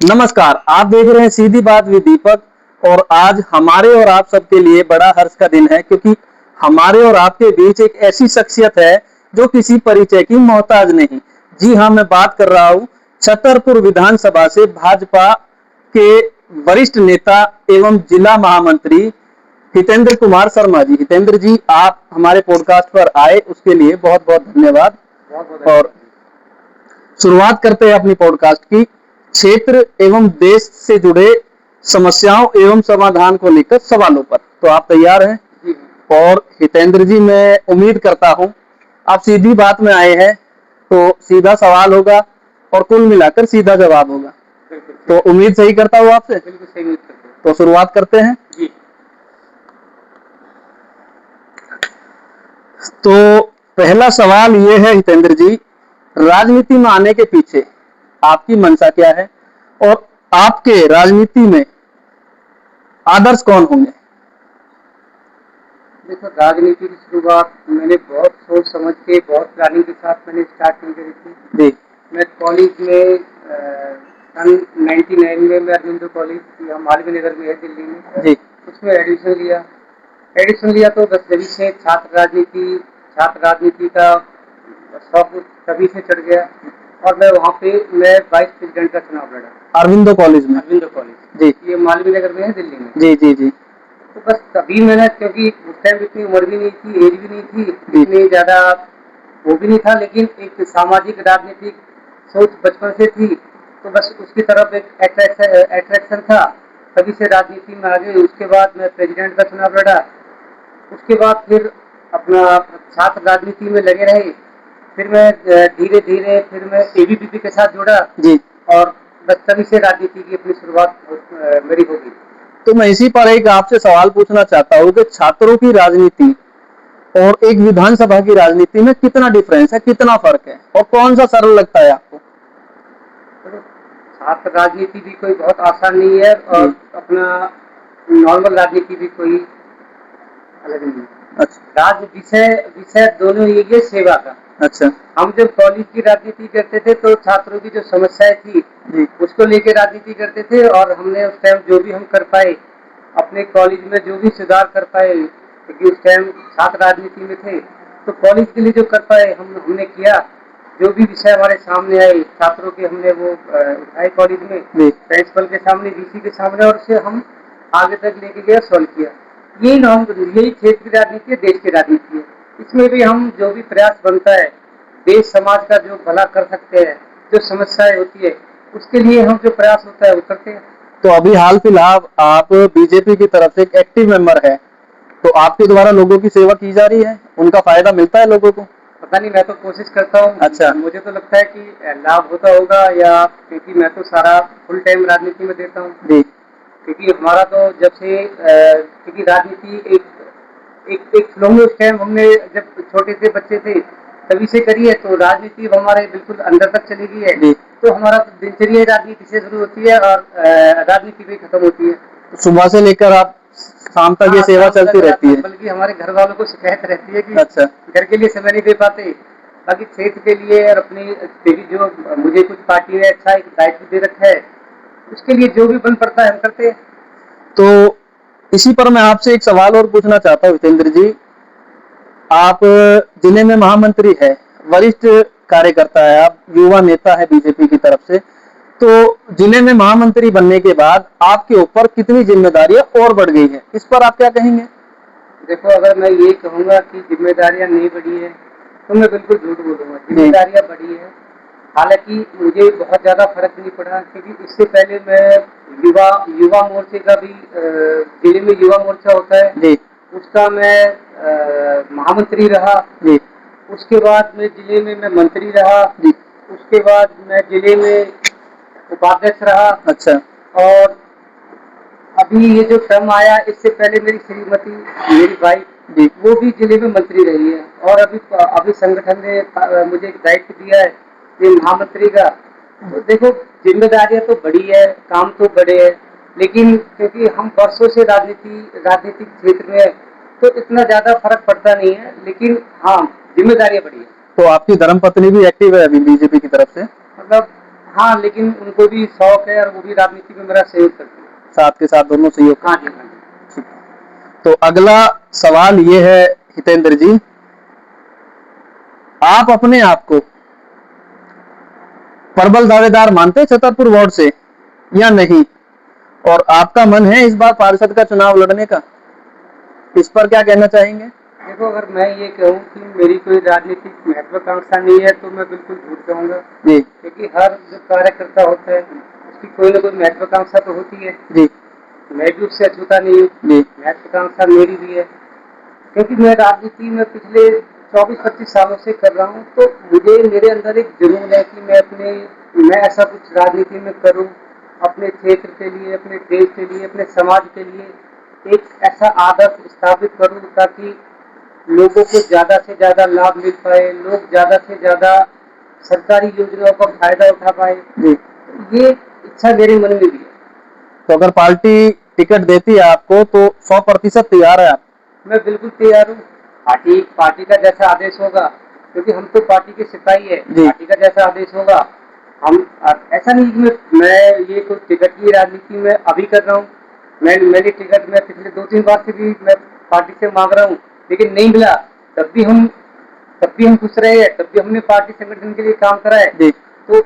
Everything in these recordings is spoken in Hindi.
नमस्कार, आप देख रहे हैं सीधी बात विद दीपक। और आज हमारे और आप सबके लिए बड़ा हर्ष का दिन है, क्योंकि हमारे और आपके बीच एक ऐसी शख्सियत है जो किसी परिचय की मोहताज नहीं। जी हाँ, मैं बात कर रहा हूँ छतरपुर विधानसभा से भाजपा के वरिष्ठ नेता एवं जिला महामंत्री हितेंद्र कुमार शर्मा जी। हितेंद्र जी, आप हमारे पॉडकास्ट पर आए, उसके लिए बहुत बहुत धन्यवाद। और शुरुआत करते हैं अपनी पॉडकास्ट की क्षेत्र एवं देश से जुड़े समस्याओं एवं समाधान को लेकर सवालों पर। तो आप तैयार हैं? और हितेंद्र जी, मैं उम्मीद करता हूं आप सीधी बात में आए हैं, तो सीधा सवाल होगा और कुल मिलाकर सीधा जवाब होगा। तो उम्मीद सही करता हूँ आपसे। बिल्कुल सही उम्मीद करते हैं। तो शुरुआत करते हैं जी। तो पहला सवाल ये है हितेंद्र जी, राजनीति में आने के पीछे आपकी मंशा क्या है और आपके राजनीति में आदर्श कौन होंगे? देखो, राजनीति की शुरुआत मैंने बहुत सोच समझ के, बहुत प्लानिंग के साथ मैंने स्टार्ट नहीं करी थी। जी। मैं कॉलेज में सन 99 में मैं अरविंदो कॉलेज मालवीय नगर में है दिल्ली में, जी। उसमें एडमिशन लिया तो बस जभी से छात्र राजनीति का शौक तभी से चढ़ गया। और मैं वहाँ पे वाइस प्रेसिडेंट का चुनाव लड़ा अरविंदो कॉलेज में। अरविंदो कॉलेज, जी। ये मालवीय नगर में है दिल्ली में। जी जी जी। तो बस तभी मैंने, क्योंकि उस टाइम इतनी उम्र भी नहीं थी, एज भी नहीं थी, इतनी ज्यादा वो भी नहीं था, लेकिन एक सामाजिक राजनीतिक सोच बचपन से थी, तो बस उसकी तरफ एक अट्रैक्शन था, तभी से राजनीति में आ गई। उसके बाद मैं प्रेसिडेंट का चुनाव लड़ा, उसके बाद फिर अपना छात्र राजनीति में लगे रहे। फिर मैं धीरे धीरे फिर मैं एबीवीपी के साथ जुड़ा जी। और बस तभी से राजनीति की अपनी शुरुआत मेरी होगी। तो मैं इसी पर एक आपसे सवाल पूछना चाहता हूँ कि छात्रों की राजनीति और एक विधानसभा की राजनीति में कितना डिफरेंस है, कितना फर्क है और कौन सा सरल लगता है आपको? छात्र राजनीति भी कोई बहुत आसान नहीं है और अपना नॉर्मल राजनीति भी कोई अलग नहीं है। अच्छा। विषय दोनों ये है सेवा का। अच्छा। हम जब कॉलेज की राजनीति करते थे तो छात्रों की जो समस्याएं थी उसको लेके राजनीति करते थे, और हमने उस टाइम जो भी हम कर पाए अपने कॉलेज में, जो भी सुधार कर पाए, क्योंकि उस टाइम छात्र राजनीति में थे, तो कॉलेज के लिए जो कर पाए हमने किया। जो भी विषय हमारे सामने आए छात्रों के, हमने वो उठाए कॉलेज में, प्रिंसिपल के सामने, वीसी के सामने, और उसे हम आगे तक लेके गए, सॉल्व किया। यही क्षेत्र की राजनीति है, देश की राजनीति है। इसमें भी हम जो भी प्रयास बनता है, देश समाज का जो भला कर सकते हैं, जो समस्याएं होती है उसके लिए हम जो प्रयास होता है वो करते हैं। तो अभी हाल फिलहाल आप बीजेपी की तरफ से एक एक्टिव मेंबर है, तो आपके द्वारा लोगों की सेवा की जा रही है, उनका फायदा मिलता है लोगों को? पता नहीं, मैं तो कोशिश करता हूँ। अच्छा। मुझे तो लगता है कि लाभ होता होगा, या क्योंकि मैं तो सारा फुल टाइम राजनीति में देता हूँ। जी। क्योंकि हमारा तो जब से क्योंकि राजनीति एक फ्लो में उस टाइम हमने जब छोटे से बच्चे थे तभी से करी है, तो राजनीति हमारे बिल्कुल अंदर तक चली गई है। तो हमारा दिनचर्या राजनीति से शुरू होती है और राजनीति भी खत्म होती है। तो सुबह से लेकर आप शाम तक ये सेवा चलती रहती है? बल्कि हमारे घर वालों को शिकायत रहती है कि अच्छा, घर के लिए समय नहीं दे पाते। बाकी क्षेत्र के लिए और अपनी जो मुझे कुछ पार्टी ने अच्छा एक दायित्व दे रखा है, उसके लिए जो भी बन पड़ता है हम करते हैं। तो इसी पर मैं आपसे एक सवाल और पूछना चाहता हूँ हितेंद्र जी, आप जिले में महामंत्री है, वरिष्ठ कार्यकर्ता है, आप युवा नेता है बीजेपी की तरफ से, तो जिले में महामंत्री बनने के बाद आपके ऊपर कितनी जिम्मेदारियां और बढ़ गई है, इस पर आप क्या कहेंगे? देखो, अगर मैं ये कहूँगा कि जिम्मेदारियां नहीं बढ़ी है तो मैं बिल्कुल झूठ बोलूँगा। जिम्मेदारियां बढ़ी है, हालांकि मुझे बहुत ज़्यादा फर्क नहीं पड़ा, क्योंकि इससे पहले मैं युवा मोर्चे का भी, जिले में युवा मोर्चा होता है जी, उसका मैं महामंत्री रहा जी। उसके बाद में जिले में मैं मंत्री रहा जी। उसके बाद मैं जिले में उपाध्यक्ष रहा। अच्छा। और अभी ये जो टर्म आया, इससे पहले मेरी श्रीमती, मेरी वाइफ जी, वो भी जिले में मंत्री रही है, और अभी संगठन ने मुझे एक दायित्व दिया है ये महामंत्री का। तो देखो, जिम्मेदारियां तो बड़ी है, काम तो बड़े है, लेकिन क्योंकि हम वर्षों से राजनीतिक क्षेत्र में है, तो इतना ज्यादा फर्क पड़ता नहीं है, लेकिन हाँ, जिम्मेदारियां बड़ी है। तो आपकी धर्मपत्नी भी एक्टिव है अभी बीजेपी की तरफ से? मतलब हाँ, लेकिन उनको भी शौक है और वो भी राजनीति में मेरा सहयोग करते हैं। साथ के साथ दोनों सहयोग हाँ करते जी, हाँ जी। हैं। ठीक है। तो अगला सवाल ये है हितेंद्र जी, आप अपने आप को प्रबल दावेदार मानते हैं छतरपुर वार्ड से या नहीं, और आपका मन है इस बार पार्षद का चुनाव लड़ने का, इस पर क्या कहना चाहेंगे? देखो, अगर मैं ये कहूँ कि मेरी कोई राजनीतिक महत्वाकांक्षा नहीं है तो मैं बिल्कुल झूठ कहूँगा, जी क्योंकि हर जो कार्यकर्ता होता है उसकी कोई ना कोई महत्वाकांक्षा तो होती है। जी मैं भी उससे अछूता नहीं हूँ, जी महत्वाकांक्षा मेरी भी है, क्योंकि मैं राजनीति में पिछले 24-25 सालों से कर रहा हूँ। तो मुझे मेरे अंदर एक जुनून है कि मैं ऐसा कुछ राजनीति में करूँ, अपने क्षेत्र के लिए, अपने देश के लिए, अपने समाज के लिए एक ऐसा आदर्श स्थापित करूँ ताकि लोगों को ज्यादा से ज्यादा लाभ मिल पाए, लोग ज्यादा से ज्यादा सरकारी योजनाओं का फायदा उठा पाए। जी। ये इच्छा मेरे मन में भी है। तो अगर पार्टी टिकट देती है आपको तो 100% तैयार है आप? मैं बिल्कुल तैयार हूँ। पार्टी का जैसा आदेश होगा, क्योंकि हम तो पार्टी के सिपाही है, जी। पार्टी का जैसा आदेश होगा हम। ऐसा नहीं कि मैं ये कोई टिकट की राजनीति में अभी कर रहा हूँ। मैंने टिकट में पिछले 2-3 बार से भी मैं पार्टी से मांग रहा हूँ, लेकिन नहीं मिला। तब भी हम खुश रहे हैं, तब भी हमने पार्टी संगठन के लिए काम करा है। जी। तो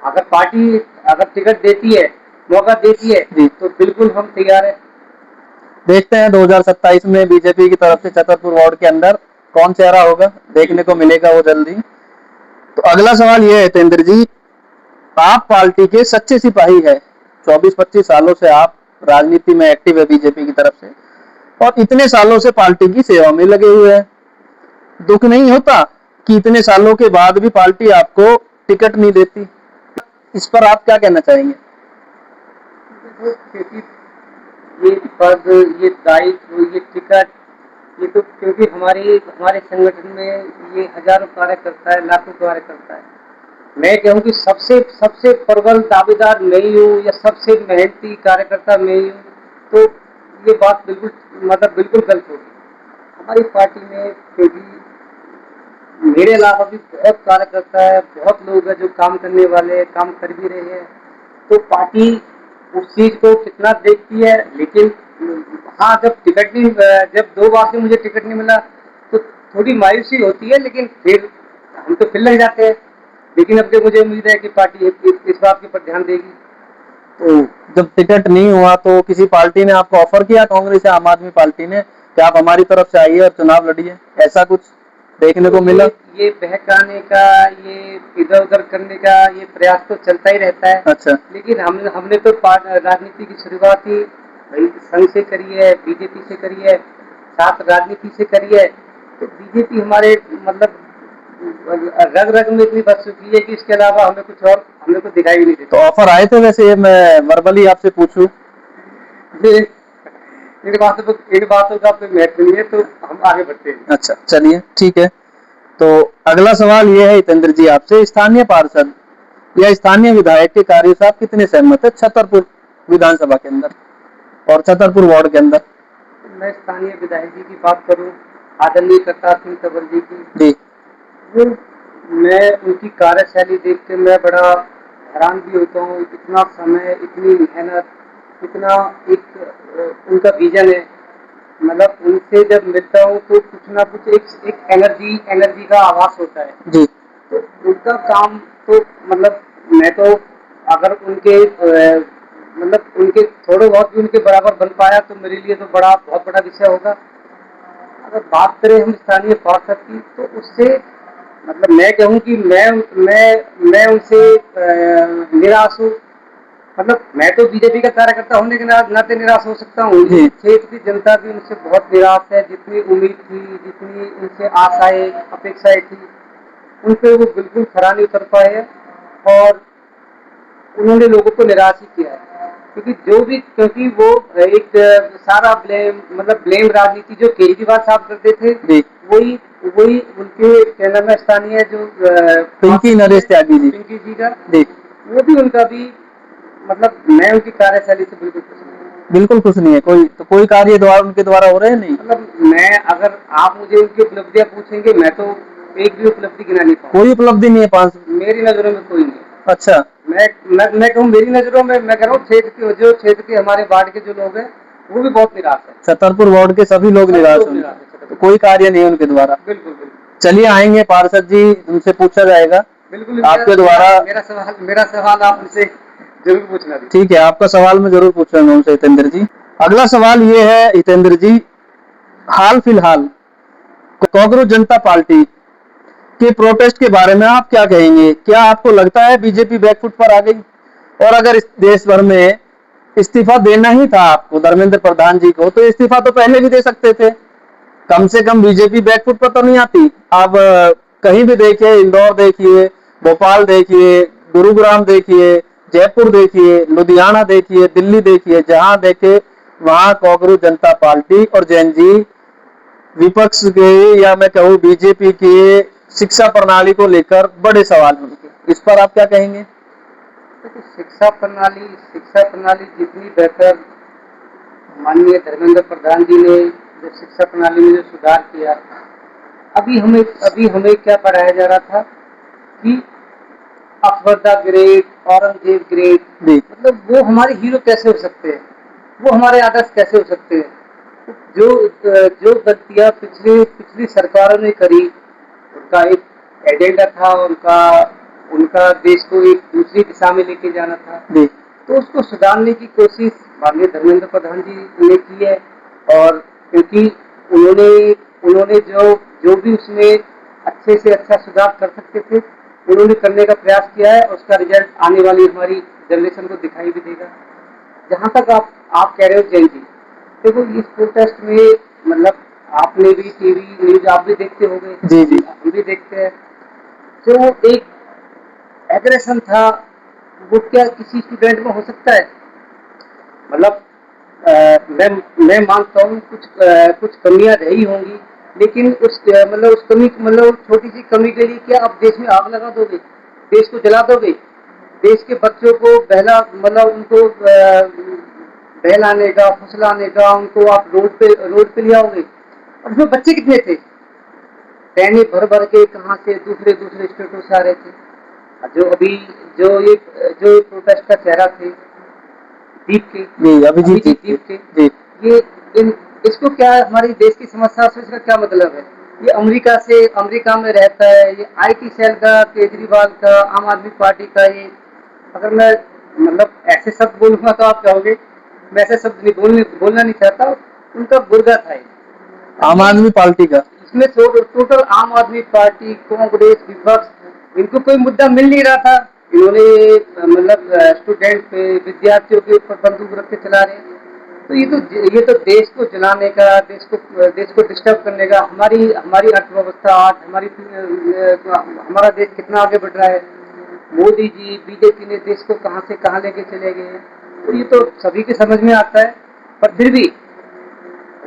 अगर पार्टी टिकट देती है, मौका देती है, जी। तो बिल्कुल हम तैयार है। देखते हैं 2027 में बीजेपी की तरफ से छतरपुर वार्ड के अंदर कौन चेहरा होगा, देखने को मिलेगा वो जल्दी। तो अगला सवाल ये है हितेंद्र जी, आप पार्टी के सच्चे सिपाही है, 24-25 सालों से आप राजनीति में एक्टिव है बीजेपी की तरफ से, और इतने सालों से पार्टी की सेवा में लगे हुए हैं। दुख नहीं होता कि इतने सालों के बाद भी पार्टी आपको टिकट नहीं देती? इस पर आप क्या कहना चाहेंगे? क्योंकि ये पद, ये दायित्व, ये टिकट, ये तो क्योंकि हमारे संगठन में ये हजारों कार्यकर्ता है, लाखों कार्यकर्ता है। मैं कहूँ कि सबसे सबसे प्रबल दावेदार मैं ही हूँ या सबसे मेहनती कार्यकर्ता मैं ही हूँ, तो ये बात बिल्कुल गलत होगी। हमारी पार्टी में क्योंकि मेरे अलावा भी बहुत कार्यकर्ता है, बहुत लोग हैं जो काम करने वाले हैं, काम कर भी रहे हैं। तो पार्टी उस चीज को कितना देखती है, लेकिन हाँ, जब 2 बार से मुझे टिकट नहीं मिला तो थोड़ी मायूसी होती है, लेकिन फिर हम तो फिर लग जाते हैं। लेकिन अब मुझे उम्मीद है कि पार्टी इस बात के ऊपर ध्यान देगी। तो जब टिकट नहीं हुआ तो किसी पार्टी ने आपको ऑफर किया, कांग्रेस या आम आदमी पार्टी ने, कि आप हमारी तरफ से आइए और चुनाव लड़िए, ऐसा कुछ देखने को मिला? ये बहकाने का, ये इधर उधर करने का ये प्रयास तो चलता ही रहता है। अच्छा। लेकिन हमने तो राजनीति की शुरुआत ही भाई संघ से करी है, बीजेपी से करी है, साथ राजनीति से करी है। तो बीजेपी हमारे रग रग में इतनी बस चुकी है कि इसके अलावा हमें कुछ दिखाई भी नहीं देता। तो ऑफर आए थे वैसे, मैं वर्बली आपसे पूछूं? इन बातों का कोई महत्व नहीं है, तो हम आगे बढ़ते हैं। अच्छा, चलिए ठीक है। तो अगला सवाल ये है हितेंद्र जी आपसे, स्थानीय पार्षद या स्थानीय विधायक के कार्य से आप कितने सहमत है छतरपुर विधानसभा के अंदर और छतरपुर वार्ड के अंदर? मैं स्थानीय विधायक जी की बात करूं, आदरणीय करतार सिंह तंवर जी की, जी। वो मैं उनकी कार्यशैली देख के मैं बड़ा हैरान भी होता हूँ। इतना समय, इतनी मेहनत, इतना एक उनका विजन है। मतलब उनसे जब मिलता हूँ तो कुछ ना कुछ एक एनर्जी का आभास होता है। जी। तो उनका काम तो मैं तो अगर उनके थोड़े बहुत भी उनके बराबर बन पाया तो मेरे लिए तो बहुत बड़ा विषय होगा। अगर बात करें हम स्थानीय पार्षद की, तो उससे मैं कहूँ कि मैं उनसे निराश हूँ। मैं तो बीजेपी का कार्यकर्ता होने के नाते निराश हो सकता हूँ, लेकिन क्षेत्र की जनता भी उनसे बहुत निराश है। जितनी उम्मीद थी, जितनी उनसे आशाएं, अपेक्षाएं थी, उन पे वो बिल्कुल खरा नहीं उतर पाए हैं और उन्होंने लोगों को निराश ही किया है। क्योंकि वो एक सारा ब्लेम राजनीति जो केजरीवाल साहब करते थे, वही वही उनके क्या नाम है स्थानीय जो पिंकी नरेश त्यागी जी, पिंकी जी का, वो भी उनका भी मैं उनकी कार्यशैली से बिल्कुल खुश नहीं है। कोई कार्य द्वारा उनके द्वारा हो रहे हैं नहीं? मैं अगर आप मुझे उनकी उपलब्धियां पूछेंगे, मैं तो एक भी उपलब्धि गिना नहीं पाऊंगा। कोई उपलब्धि नहीं है पास? मेरी नजरों में कोई नहीं। अच्छा, मैं कहूँ, मेरी नजरों में मैं कह रहा हूँ, क्षेत्र के हमारे वार्ड के जो लोग हैं वो भी बहुत निराश है। छतरपुर वार्ड के सभी लोग निराश हैं, तो कोई कार्य नहीं है उनके द्वारा। बिल्कुल बिल्कुल। चलिए आएंगे पार्षद जी, उनसे पूछा जाएगा बिल्कुल, आपके द्वारा। मेरा सवाल आप उनसे जरूर पूछना। ठीक है, आपका सवाल मैं जरूर पूछूंगा उनसे, हितेंद्र जी। अगला सवाल ये है हितेंद्र जी, हाल फिलहाल कॉकरोच जनता पार्टी के प्रोटेस्ट के बारे में आप क्या कहेंगे? क्या आपको लगता है बीजेपी बैकफुट पर आ गई? और अगर इस देश भर में इस्तीफा देना ही था आपको धर्मेंद्र प्रधान जी को, तो इस्तीफा तो पहले भी दे सकते थे। कम से कम बीजेपी बैकफुट पर तो नहीं आती। आप कहीं भी देखिए, इंदौर देखिए, भोपाल देखिए, गुरुग्राम देखिए, जयपुर देखिए, लुधियाना देखिए, दिल्ली देखिए, जहां देखे वहां कॉकरोच जनता पार्टी और जैन जी विपक्ष के, या मैं कहूँ बीजेपी के शिक्षा प्रणाली को लेकर बड़े सवाल उनके। इस पर आप क्या कहेंगे? शिक्षा प्रणाली जितनी बेहतर माननीय धर्मेंद्र प्रधान जी ने जो शिक्षा प्रणाली में जो सुधार किया, अभी हमें क्या पढ़ाया जा रहा था कि Akbar the great, Aurangzeb great, मतलब वो हमारे हीरो कैसे हो सकते हैं, वो हमारे आदर्श कैसे हो सकते हैं। जो गलतियां पिछली सरकारों ने करी, उनका एक एजेंडा था, उनका देश को एक दूसरी दिशा में लेके जाना था, तो उसको सुधारने की कोशिश माननीय धर्मेंद्र प्रधान जी ने की है। और क्योंकि उन्होंने जो भी उसमें अच्छे से अच्छा सुधार कर सकते थे, उन्होंने करने का प्रयास किया है, और उसका रिजल्ट आने वाली हमारी जनरेशन को दिखाई भी देगा। जहाँ तक आप कह रहे हो जैन जी, देखो इस प्रोटेस्ट में, मतलब आपने भी टीवी न्यूज आप भी देखते होंगे, जी जी, हम भी देखते हैं, जो एक एग्रेशन था, वो क्या किसी स्टूडेंट में हो सकता है? मतलब मैं मानता हूँ कुछ कमियां रही होंगी, लेकिन उस कमी, मतलब छोटी सी कमी के लिए क्या आप देश में आग लगा दोगे, देश को जला दोगे, देश के बच्चों को उनको बहलाने का, फुसलाने का, उनको आप रोड पे ले आओगे? और उसमें बच्चे कितने थे? टहनी भर भर के कहाँ से दूसरे स्टेटों से आ रहे थे। जो प्रोटेस्ट का चेहरा थे, दीप के, अभिजीत दीप के, ये इसको क्या, हमारी देश की समस्या से इसका क्या मतलब है? ये अमेरिका में रहता है, ये IT सेल का, केजरीवाल का, आम आदमी पार्टी का। ये अगर मैं ऐसे शब्द बोलूंगा तो आप कहोगे, मैं ऐसे शब्द बोलना नहीं चाहता, उनका गुर्गा था आम आदमी पार्टी का। इसमें टोटल आम आदमी पार्टी, कांग्रेस, विपक्ष, इनको कोई मुद्दा मिल नहीं रहा था। इन्होंने स्टूडेंट पे, विद्यार्थियों के ऊपर बंदूक रख के चला रहे हैं। तो ये तो देश को जलाने का, देश को डिस्टर्ब करने का। हमारी अर्थव्यवस्था आज, हमारा देश कितना आगे बढ़ रहा है। मोदी जी, बीजेपी ने देश को कहां से कहां लेके चले गए हैं, तो ये तो सभी के समझ में आता है। पर फिर भी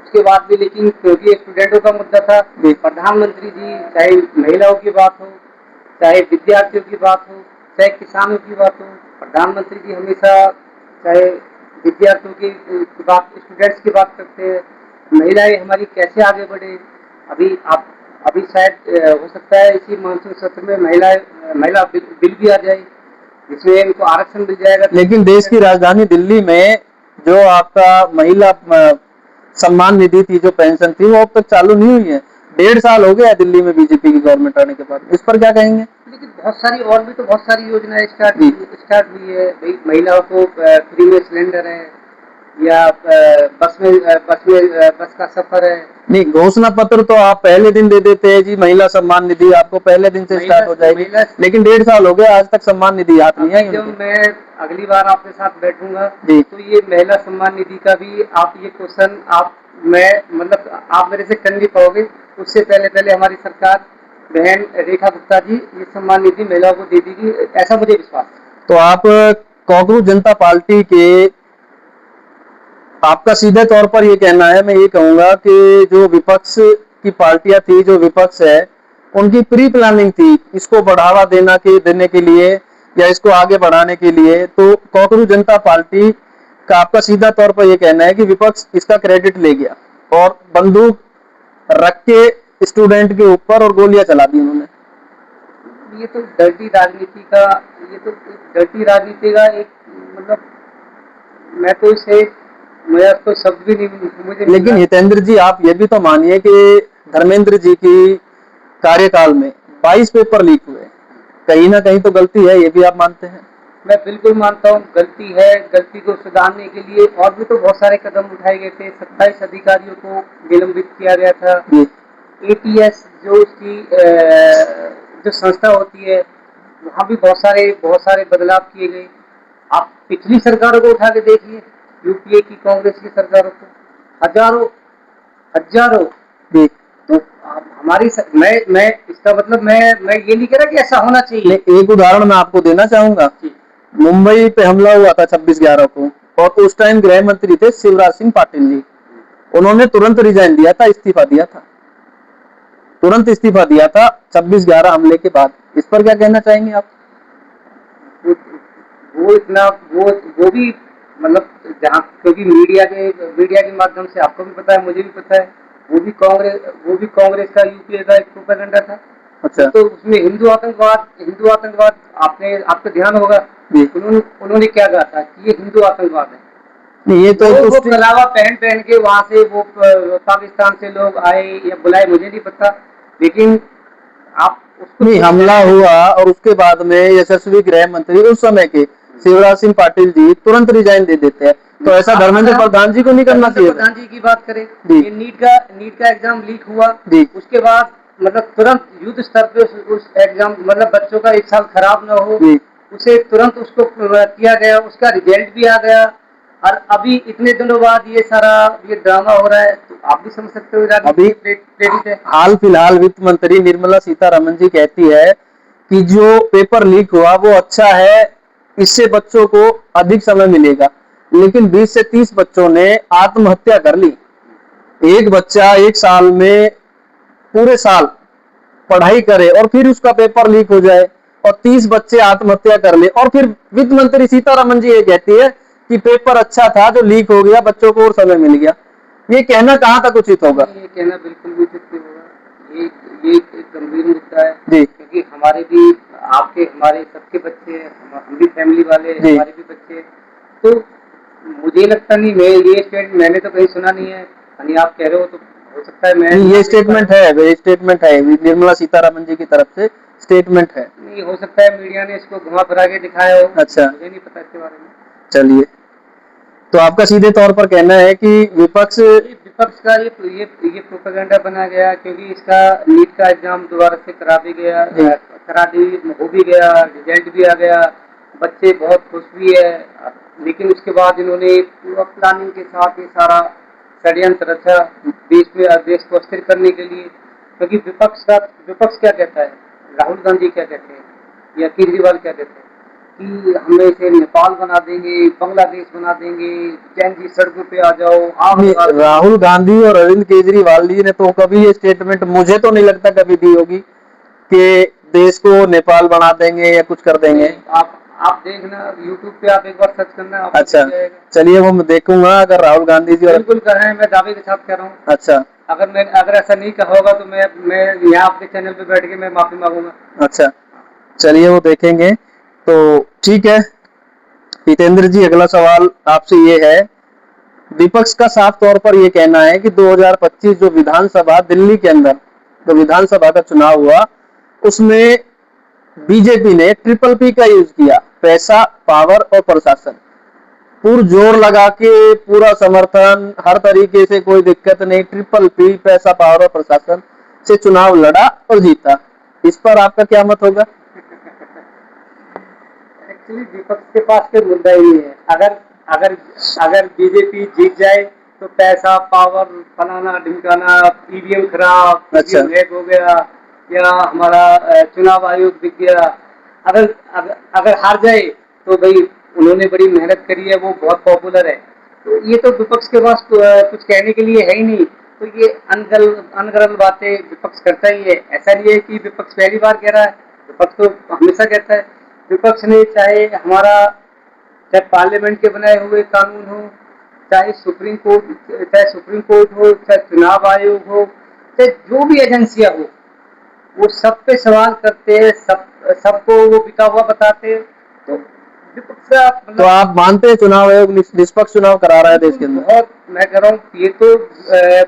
उसके बाद भी, लेकिन क्योंकि स्टूडेंटों का मुद्दा था, प्रधानमंत्री जी, चाहे महिलाओं की बात हो, चाहे विद्यार्थियों की बात हो, चाहे किसानों की बात हो, प्रधानमंत्री जी हमेशा चाहे विद्यार्थियों की बात, स्टूडेंट्स की बात करते हैं। महिलाएं हमारी कैसे आगे बढ़े, अभी शायद हो सकता है इसी मानसून सत्र में महिला बिल भी आ जाए, जिसमें इनको आरक्षण मिल जाएगा। लेकिन देश की राजधानी दिल्ली में जो आपका महिला सम्मान निधि थी, जो पेंशन थी, वो अब तक चालू नहीं हुई है। 1.5 साल हो गया दिल्ली में बीजेपी की गवर्नमेंट आने के बाद। इस पर क्या कहेंगे? लेकिन बहुत सारी योजनाएं स्टार्ट हुई है। भाई महिलाओं को फ्री में सिलेंडर है, या बस का सफर है। नहीं, घोषणा पत्र तो आप पहले दिन दे देते हैं जी, महिला सम्मान निधि आपको पहले दिन से स्टार्ट हो जाएगी, लेकिन 1.5 साल हो गया, आज तक सम्मान निधि हाथ नहीं आई। जब मैं अगली बार आपके साथ बैठूंगा तो ये महिला सम्मान निधि का भी आप ये क्वेश्चन आप मेरे से कर नहीं पाओगे। उससे पहले हमारी सरकार, बहन रेखा गुप्ता जी, ये सम्मान निधि महिलाओं को दे देगी, ऐसा मुझे विश्वास है। तो आप कॉकरोच जनता पार्टी के, आपका सीधे तौर पर ये कहना है, मैं ये कहूंगा कि जो विपक्ष की पार्टियां थी, जो विपक्ष है, उनकी प्री प्लानिंग थी इसको बढ़ावा देने के लिए, या इसको आगे बढ़ाने के लिए। तो कॉकरोच जनता पार्टी का आपका सीधा तौर पर यह कहना है कि विपक्ष इसका क्रेडिट ले गया और बंदूक रख के स्टूडेंट के ऊपर और गोलियां चला दी उन्होंने। ये तो डर्टी राजनीति का, ये तो डर्टी राजनीति का एक मतलब, मैं तो इसे, मेरा कोई शब्द भी नहीं मुझे। लेकिन हितेंद्र जी, आप ये भी तो मानिए कि धर्मेंद्र जी की कार्यकाल में 22 पेपर लीक हुए, कहीं ना कहीं तो गलती है, ये भी आप मानते हैं? मैं बिल्कुल मानता हूँ गलती है। गलती को सुधारने के लिए और भी तो बहुत सारे कदम उठाए गए थे। 27 अधिकारियों को निलंबित किया गया था। एटीएस जो उसकी जो संस्था होती है, वहाँ भी बहुत सारे बदलाव किए गए। आप पिछली सरकारों को उठा के देखिए, यूपीए की, कांग्रेस की सरकारों को, हजारों हजारों। तो हमारी मैं इसका मतलब मैं ये नहीं कह रहा कि ऐसा होना चाहिए। एक उदाहरण मैं आपको देना चाहूंगा। मुंबई पे हमला हुआ था 26/11 को, और उस टाइम गृह मंत्री थे शिवराज सिंह पाटिल जी। उन्होंने तुरंत रिजाइन दिया था, इस्तीफा दिया था, तुरंत इस्तीफा दिया था 26/11 हमले के बाद। इस पर क्या कहना चाहेंगे आप? वो इतना वो भी मतलब, जहाँ क्योंकि मीडिया के माध्यम से आपको भी पता है, मुझे भी पता है, वो भी कांग्रेस का, यूपीए का एक प्रोपेगेंडा था। अच्छा। तो उसमें हिंदू आतंकवाद आपको ध्यान होगा, उन्होंने क्या कहा था कि ये हिंदू आतंकवाद है। नहीं, ये तो वो कलावा पहन के वहां से वो पाकिस्तान से लोग आए या बुलाए, मुझे नहीं पता, लेकिन आप नहीं, हमला हुआ और उसके बाद में यशस्वी गृह मंत्री उस समय के शिवराज सिंह पाटिल जी तुरंत रिजाइन दे देते हैं। तो ऐसा धर्मेंद्र प्रधान जी को नहीं करना चाहिए? प्रधान जी की बात करें, ये नीट का एग्जाम लीक हुआ, उसके बाद मतलब तुरंत युद्ध स्तर पे उस एग्जाम, मतलब बच्चों का 1 साल खराब न हो, उसे तुरंत उसको किया गया, उसका रिजल्ट भी आ गया। और अभी इतने दिनों बाद ये सारा ड्रामा हो रहा है, तो आप भी समझ सकते हो अभी प्रेरित है। हाल फिलहाल वित्त मंत्री निर्मला सीतारमण जी कहती है कि जो पेपर लीक हुआ वो अच्छा है, इससे बच्चों को अधिक समय मिलेगा। लेकिन 20 से 30 बच्चों ने आत्महत्या कर ली। एक बच्चा 1 साल में पूरे साल पढ़ाई करे और फिर उसका पेपर लीक हो जाए, और 30 बच्चे आत्महत्या कर ले, और फिर वित्त मंत्री सीतारमण जी ये कहती है कि पेपर अच्छा था जो लीक हो गया, बच्चों को और समय मिल गया। ये कहना कहाँ तक उचित होगा? ये कहना बिल्कुल भी उचित नहीं होगा। ये एक गंभीर मुद्दा है जी, क्योंकि हमारे भी, आपके, हमारे सबके बच्चे, हम भी फैमिली वाले, हमारे भी बच्चे। तो मुझे लगता नहीं, मैंने तो कहीं सुना नहीं है, यानी आप कह रहे हो तो हो सकता है मैं, ये स्टेटमेंट है निर्मला सीतारमण जी की तरफ से स्टेटमेंट है। नहीं, हो सकता है मीडिया ने इसको घुमा फिरा के दिखाया हो। अच्छा, मुझे नहीं पता इसके बारे में। चलिए, तो आपका सीधे तौर पर कहना है कि विपक्ष का ये प्रोपेगेंडा बना गया, क्योंकि इसका नीट का एग्जाम दोबारा से करा भी हो भी गया, रिजल्ट भी आ गया, बच्चे बहुत खुश भी है। लेकिन उसके बाद इन्होंने पूरा प्लानिंग के साथ ये सारा षड्यंत्र रचा देश को अस्थिर करने के लिए। क्योंकि विपक्ष क्या कहता है, राहुल गांधी क्या कहते हैं या केजरीवाल क्या कहते हैं कि हमें इसे नेपाल बना देंगे, बांग्लादेश बना देंगे, जैन जी सड़कों पे आ जाओ। राहुल गांधी और अरविंद केजरीवाल जी ने तो कभी ये स्टेटमेंट, मुझे तो नहीं लगता कभी दी होगी कि देश को नेपाल बना देंगे या कुछ कर देंगे। आप देखना, यूट्यूब पे आप एक बार सर्च करना। अच्छा, चलिए, वो मैं देखूंगा। अगर राहुल गांधी जी बिल्कुल कर रहे हैं, मैं दावे के साथ कह रहा हूँ। अच्छा, अगर ऐसा नहीं कहा होगा तो मैं यहाँ आपके चैनल पे बैठ के मैं माफी मांगूंगा। अच्छा, चलिए, वो देखेंगे। तो ठीक है हितेंद्र जी, अगला सवाल आपसे ये है, विपक्ष का साफ तौर पर ये कहना है कि 2025 जो विधानसभा दिल्ली के अंदर जो विधानसभा का चुनाव हुआ, उसमें बीजेपी ने ट्रिपल पी का यूज किया, पैसा, पावर और प्रशासन। पूरा जोर लगा के, पूरा समर्थन, हर तरीके से कोई दिक्कत नहीं, ट्रिपल पी, पैसा, पावर और प्रशासन से चुनाव लड़ा और जीता। इस पर आपका क्या मत होगा? एक्चुअली विपक्ष के पास कोई मुद्दा ही नहीं है। अगर बीजेपी जीत जाए तो पैसा, पावर, फलाना ढिमकाना, ईवीएम खराब, ईवीएम हैक हो गया, या हमारा चुनाव आयोग दिख गया। अगर हार जाए तो भाई उन्होंने बड़ी मेहनत करी है, वो बहुत पॉपुलर है। तो ये तो विपक्ष के पास कुछ कहने के लिए है ही नहीं। तो ये अनगढ़ बातें विपक्ष करता ही है। ऐसा नहीं है कि विपक्ष पहली बार कह रहा है, विपक्ष तो हमेशा कहता है। विपक्ष ने चाहे पार्लियामेंट के बनाए हुए कानून हो, चाहे सुप्रीम कोर्ट हो, चाहे चुनाव आयोग हो, चाहे जो भी एजेंसियां हो, वो सब पे सवाल करते हैं, सबको वो बिका हुआ बताते हैं। तो विपक्ष का तो आप मानते हैं चुनाव आयोग निष्पक्ष चुनाव करा रहा है देश के अंदर? बहुत, मैं कह रहा हूँ ये तो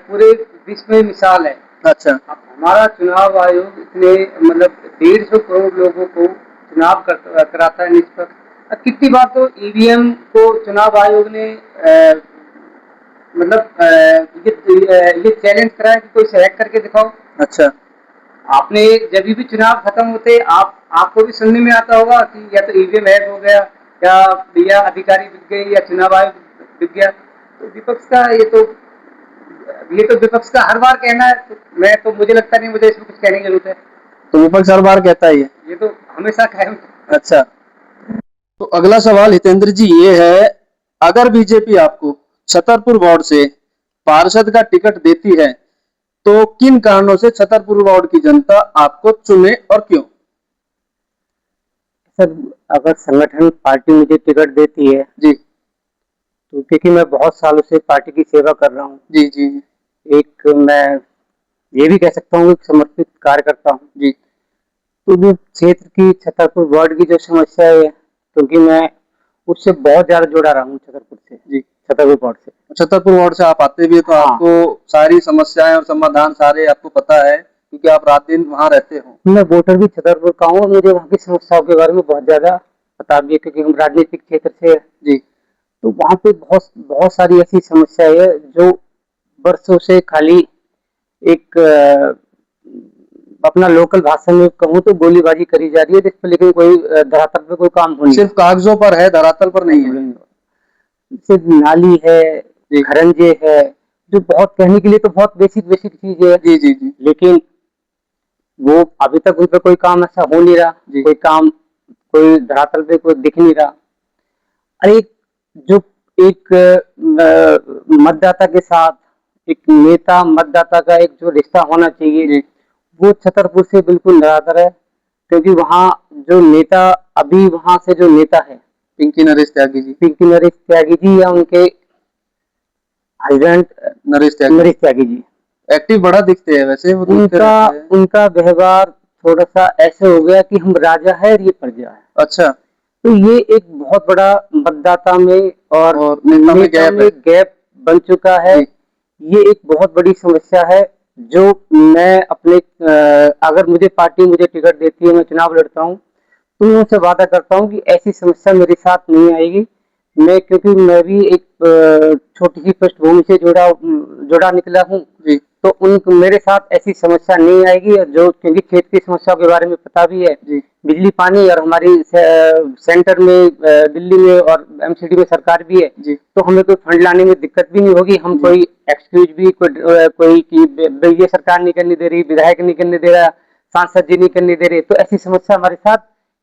पूरे विश्व में मिसाल है। अच्छा। अब हमारा चुनाव आयोग इतने मतलब 150 करोड़ लोगों को चुनाव कराता है निष्पक्ष। कितनी बार तो ईवीएम को चुनाव आयोग ने मतलब ये चैलेंज करा है कि कोई से हैक करके दिखाओ। अच्छा। आपने जब भी चुनाव खत्म होते आपको भी सुनने में आता होगा कि या तो ईवीएम हैक हो गया या अधिकारी बिक गए या चुनाव आयोग बिक गया। तो विपक्ष का ये तो विपक्ष का हर बार कहना है। तो मुझे लगता नहीं मुझे इसमें कुछ कहने की जरूरत है। तो विपक्ष हर बार कहता है ये तो हमेशा कायम। अच्छा, तो अगला सवाल हितेंद्र जी ये है, अगर बीजेपी आपको छतरपुर वार्ड से पार्षद का टिकट देती है तो किन कारणों से छतरपुर वार्ड की जनता आपको चुने और क्यों? सर, अगर संगठन पार्टी मुझे टिकट देती है जी, तो क्योंकि मैं बहुत सालों से पार्टी की सेवा कर रहा हूँ। जी जी एक मैं ये भी कह सकता हूँ एक समर्पित कार्यकर्ता हूँ जी। तो जो क्षेत्र की छतरपुर वार्ड की जो समस्या है, क्योंकि मैं उससे बहुत ज्यादा जुड़ा रहा हूँ छतरपुर से। जी, छतरपुर वार्ड से। छतरपुर वार्ड से आप आते भी है तो हाँ। आपको सारी समस्याएं और समाधान सारे आपको पता है क्योंकि आप रात दिन वहाँ रहते हो। मैं वोटर भी छतरपुर का हूँ और मुझे वहाँ की समस्याओं के बारे में बहुत ज्यादा पता भी है, क्योंकि हम राजनीतिक क्षेत्र से। जी। तो वहाँ पे बहुत बहुत सारी ऐसी समस्याएं है जो वर्षों से खाली एक अपना लोकल भाषा में कहूँ तो गोलीबारी करी जा रही है, जिस पर लेकिन कोई धरातल पे कोई काम हो नहीं। सिर्फ कागजों पर है, धरातल पर नहीं है। सिर्फ नाली है, खरंजे है, जो बहुत कहने के लिए तो बहुत बेसिक बेसिक चीज है। जी जी जी। लेकिन वो अभी तक उन पर कोई काम ऐसा हो नहीं रहा, कोई काम कोई धरातल पे कोई दिख नहीं रहा। अरे जो एक मतदाता के साथ एक नेता मतदाता का एक जो रिश्ता होना चाहिए वो छतरपुर से बिल्कुल निराधार है, क्योंकि वहाँ जो नेता अभी वहाँ से जो नेता है पिंकी नरेश त्यागी जी या उनके हस्बैंड नरेश त्यागी जी एक्टिव बड़ा दिखते हैं वैसे वो। उनका व्यवहार थोड़ा सा ऐसे हो गया कि हम राजा है और ये प्रजा है। अच्छा। तो ये एक बहुत बड़ा मतदाता में और नेता में गैप बन चुका है। ये एक बहुत बड़ी समस्या है जो मैं अपने अगर मुझे पार्टी मुझे टिकट देती है, मैं चुनाव लड़ता हूँ तो मैं उनसे वादा करता हूँ कि ऐसी समस्या मेरे साथ नहीं आएगी। मैं क्योंकि मैं भी एक छोटी सी पृष्ठभूमि से जुड़ा निकला हूँ, तो उन मेरे साथ ऐसी समस्या नहीं आएगी। और जो क्योंकि क्षेत्र की समस्याओं के बारे में पता भी है, बिजली पानी और हमारी सेंटर में दिल्ली में और एमसीडी में सरकार भी है, तो हमें कोई फंड लाने में दिक्कत भी नहीं होगी। हम कोई एक्सक्यूज भी कोई कि ये सरकार नहीं करने दे रही, विधायक नहीं करने दे रहा, सांसद जी नहीं करने दे रहे, तो ऐसी समस्या हमारे साथ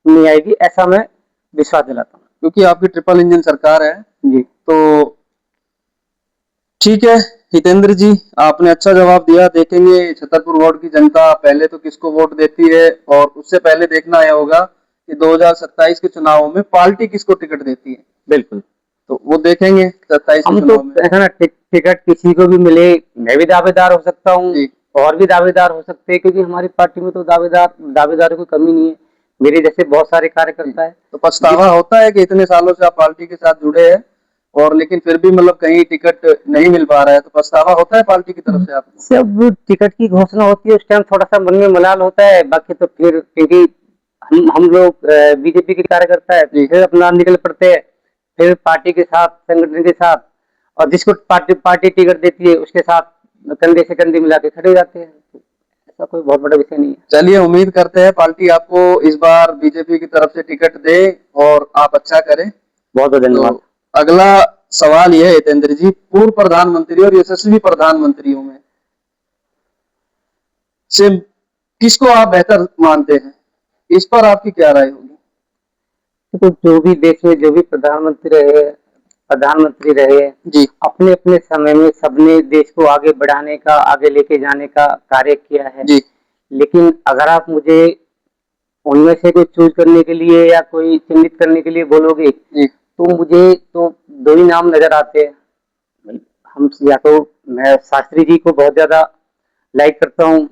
नहीं आएगी, ऐसा मैं विश्वास दिलाता हूँ। क्योंकि आपकी ट्रिपल इंजन सरकार है जी। तो ठीक है हितेंद्र जी, आपने अच्छा जवाब दिया। देखेंगे छतरपुर वार्ड की जनता पहले तो किसको वोट देती है और उससे पहले देखना यह होगा कि 2027 के चुनावों में पार्टी किसको टिकट देती है। बिल्कुल, तो वो देखेंगे 27 हम तो ऐसा ना टिकट किसी को भी मिले, मैं भी दावेदार हो सकता हूँ और भी दावेदार हो सकते हैं, क्योंकि हमारी पार्टी में तो दावेदारों की कमी नहीं है। मेरे जैसे बहुत सारे कार्यकर्ता है। तो पछतावा होता है कि इतने सालों से आप पार्टी के साथ जुड़े हैं और लेकिन फिर भी मतलब कहीं टिकट नहीं मिल पा रहा है, तो पछतावा होता है पार्टी की तरफ से आप? सब टिकट की घोषणा होती है उस टाइम थोड़ा सा मन में मलाल होता है, बाकी तो फिर क्योंकि हम लोग बीजेपी के कार्यकर्ता है, फिर अपना निकल पड़ते हैं, फिर पार्टी के साथ संगठन के साथ, और जिसको पार्टी टिकट देती है उसके साथ कंधे से कंधे मिला के खड़े जाते हैं। ऐसा कोई बहुत बड़ा विषय नहीं है। चलिए, उम्मीद करते हैं पार्टी आपको इस बार बीजेपी की तरफ से टिकट दे और आप अच्छा करें। बहुत बहुत धन्यवाद। तो अगला सवाल यह है हितेंद्र जी, पूर्व प्रधानमंत्री और यशस्वी प्रधानमंत्रियों में से किसको आप बेहतर मानते हैं? इस पर आपकी क्या राय होगी? तो जो भी देश में जो भी प्रधानमंत्री रहे जी, अपने अपने समय में सबने देश को आगे बढ़ाने का, आगे लेके जाने का कार्य किया है जी। लेकिन अगर आप मुझे उनमें से कोई चूज करने के लिए या कोई चिन्हित करने के लिए बोलोगे तो मुझे तो दो ही नाम नजर आते हैं। हम या तो मैं शास्त्री जी को बहुत ज्यादा लाइक करता हूँ।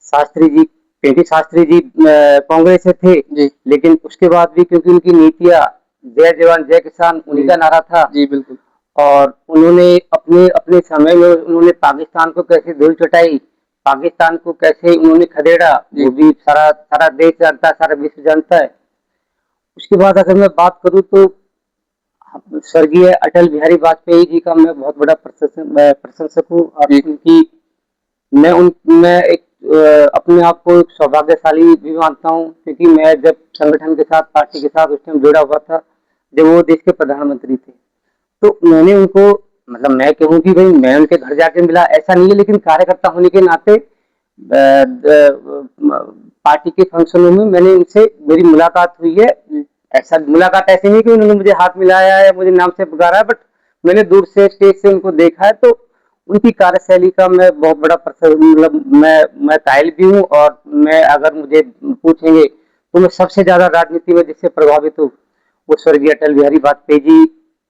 शास्त्री जी क्योंकि शास्त्री जी कांग्रेस से थे जी लेकिन उसके बाद भी क्योंकि उनकी नीतियां जय जवान जय किसान उन्हीं का नारा था। जी बिल्कुल। और उन्होंने अपने अपने समय में उन्होंने पाकिस्तान को कैसे धूल चटाई, पाकिस्तान को कैसे उन्होंने खदेड़ा, वो भी सारा सारा देश जानता है, सारा विश्व जानता है। उसके बाद अगर मैं बात करूं तो स्वर्गीय अटल बिहारी वाजपेयी जी का मैं बहुत बड़ा प्रशंसक हूँ और उनकी मैं एक अपने आप को एक सौभाग्यशाली भी मानता हूँ क्योंकि मैं जब संगठन के साथ पार्टी के साथ उस टाइम जुड़ा हुआ था जब वो देश के प्रधानमंत्री थे तो मैंने उनको मतलब मैं कहूँ कि भाई मैं उनके घर जाके मिला ऐसा नहीं है लेकिन कार्यकर्ता होने के नाते पार्टी के फंक्शनों में मैंने उनसे मेरी मुलाकात हुई है। ऐसा मुलाकात ऐसी नहीं कि उन्होंने मुझे हाथ मिलाया है या मुझे नाम से पुकारा है बट मैंने दूर से स्टेज से उनको देखा है तो उनकी कार्यशैली का मैं बहुत बड़ा मतलब मैं कायल भी हूँ और मैं अगर मुझे पूछेंगे तो मैं सबसे ज्यादा राजनीति में जिससे प्रभावित हूँ वो स्वर्गीय अटल बिहारी वाजपेयी जी